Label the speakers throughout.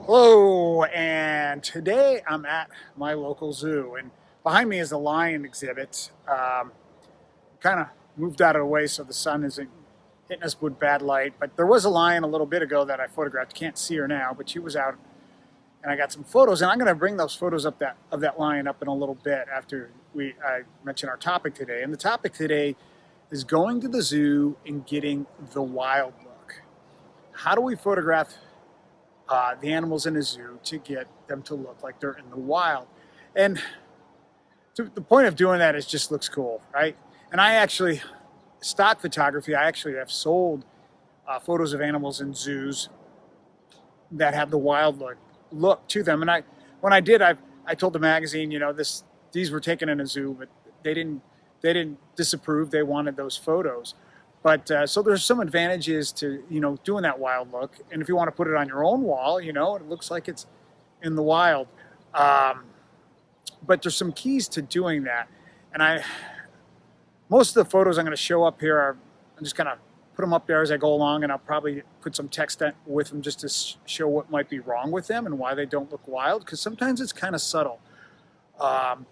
Speaker 1: Hello, and today I'm at my local zoo, and behind me is a lion exhibit. Kind of moved out of the way so the sun isn't hitting us with bad light, but there was a lion a little bit ago that I photographed. You can't see her now, but she was out, and I got some photos, and I'm going to bring those photos up of that lion up in a little bit after I mention our topic today. And the topic today is going to the zoo and getting the wild look. How do we photograph the animals in a zoo to get them to look like they're in the wild? And the point of doing that is just looks cool, right? And I actually, stock photography, I actually have sold photos of animals in zoos that have the wild look to them. And when I did, I told the magazine, these were taken in a zoo, but they didn't disapprove. They wanted those photos. But so there's some advantages to, doing that wild look. And if you want to put it on your own wall, it looks like it's in the wild. But there's some keys to doing that. And most of the photos I'm going to show up here I'm just going to put them up there as I go along, and I'll probably put some text with them just to show what might be wrong with them and why they don't look wild, because sometimes it's kind of subtle. And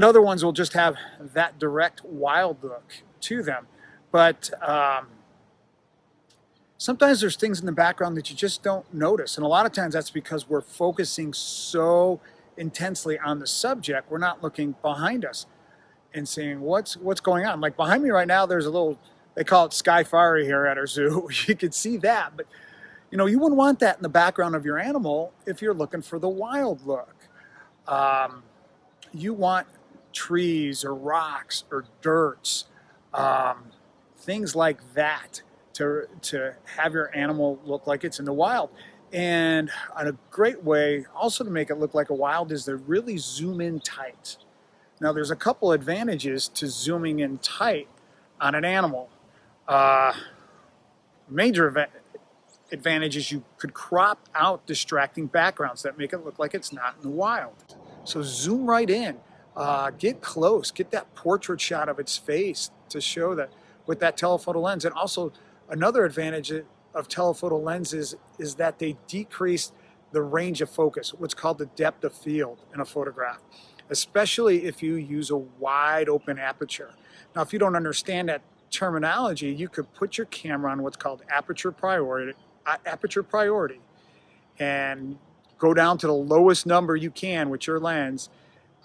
Speaker 1: other ones will just have that direct wild look to them. But sometimes there's things in the background that you just don't notice. And a lot of times that's because we're focusing so intensely on the subject, we're not looking behind us and seeing what's going on. Like behind me right now, there's a little, they call it Sky Fire here at our zoo. You could see that, but you wouldn't want that in the background of your animal if you're looking for the wild look. You want trees or rocks or dirts, things like that to have your animal look like it's in the wild. And a great way also to make it look like a wild is to really zoom in tight. Now there's a couple advantages to zooming in tight on an animal. Major advantage is you could crop out distracting backgrounds that make it look like it's not in the wild. So zoom right in, get close, get that portrait shot of its face to show that with that telephoto lens. And also another advantage of telephoto lenses is that they decrease the range of focus, what's called the depth of field in a photograph, especially if you use a wide open aperture. Now, if you don't understand that terminology, you could put your camera on what's called aperture priority, and go down to the lowest number you can with your lens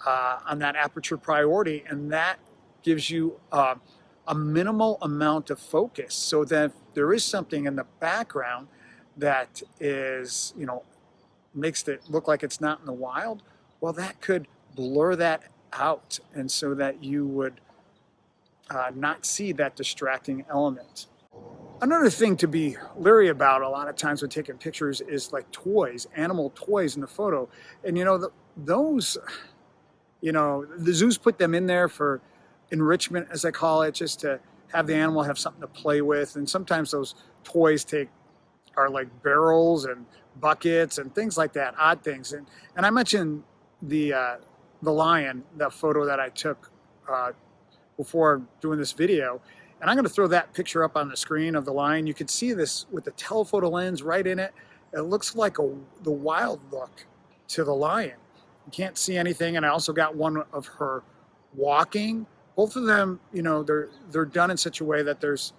Speaker 1: on that aperture priority, and that gives you a minimal amount of focus, so that there is something in the background that is, makes it look like it's not in the wild, well, that could blur that out, and so that you would not see that distracting element. Another thing to be leery about a lot of times when taking pictures is like toys, animal toys in the photo. And those, the zoos put them in there for enrichment, as I call it, just to have the animal have something to play with. And sometimes those toys are like barrels and buckets and things like that, odd things. And I mentioned the lion, that photo that I took before doing this video. And I'm going to throw that picture up on the screen of the lion. You can see this with the telephoto lens right in it. It looks like the wild look to the lion. You can't see anything. And I also got one of her walking. Both of them, they're done in such a way that there's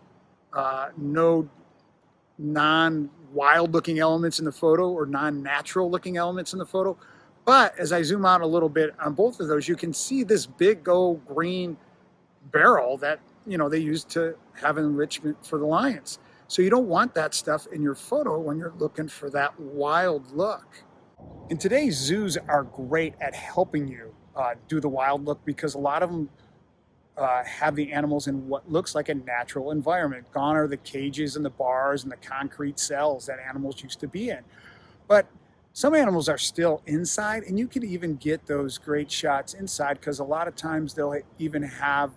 Speaker 1: no non-wild looking elements in the photo or non-natural looking elements in the photo. But as I zoom out a little bit on both of those, you can see this big old green barrel that they use to have enrichment for the lions. So you don't want that stuff in your photo when you're looking for that wild look. And today's zoos are great at helping you do the wild look, because a lot of them have the animals in what looks like a natural environment. Gone are the cages and the bars and the concrete cells that animals used to be in. But some animals are still inside, and you can even get those great shots inside, because a lot of times they'll even have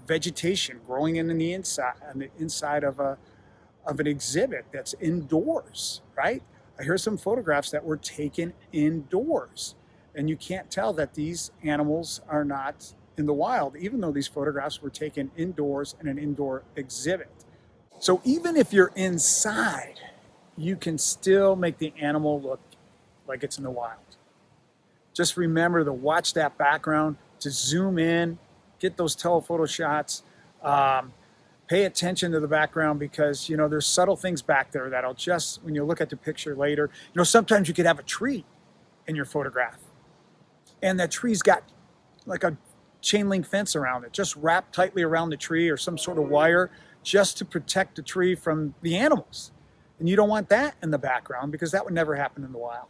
Speaker 1: vegetation growing in the inside, on the inside of an exhibit that's indoors, right? I hear some photographs that were taken indoors, and you can't tell that these animals are not in the wild, even though these photographs were taken indoors in an indoor exhibit. So even if you're inside, you can still make the animal look like it's in the wild. Just remember to watch that background, to zoom in, get those telephoto shots. Pay attention to the background because, you know, there's subtle things back there that'll just, when you look at the picture later, you know, sometimes you could have a tree in your photograph and that tree's got like a chain link fence around it, just wrapped tightly around the tree or some sort of wire just to protect the tree from the animals. And you don't want that in the background because that would never happen in the wild.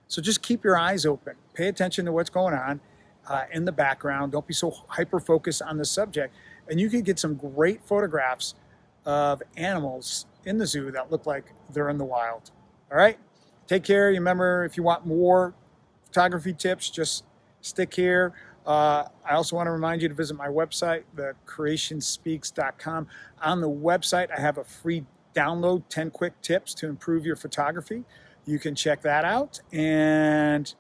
Speaker 1: So just keep your eyes open. Pay attention to what's going on in the background. Don't be so hyper-focused on the subject. And you can get some great photographs of animals in the zoo that look like they're in the wild. All right? Take care. Remember, if you want more photography tips, just stick here. I also want to remind you to visit my website, thecreationspeaks.com. On the website, I have a free download, 10 quick tips to improve your photography. You can check that out. And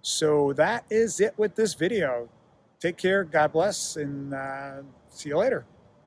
Speaker 1: so that is it with this video. Take care, God bless, and see you later.